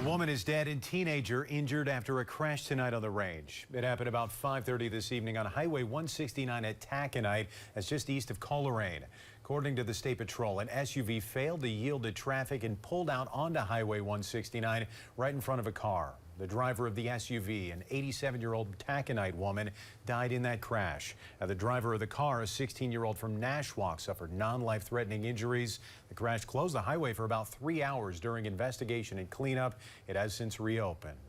woman is dead and teenager injured after a crash tonight on the range. It happened about 5:30 this evening on Highway 169 at Taconite. That's just east of Coleraine. According to the State Patrol, an SUV failed to yield to traffic and pulled out onto Highway 169 right in front of a car. The driver of the SUV, an 87-year-old Taconite woman, died in that crash. Now, the driver of the car, a 16-year-old from Nashwauk, suffered non-life-threatening injuries. The crash closed the highway for about 3 hours during investigation and cleanup. It has since reopened.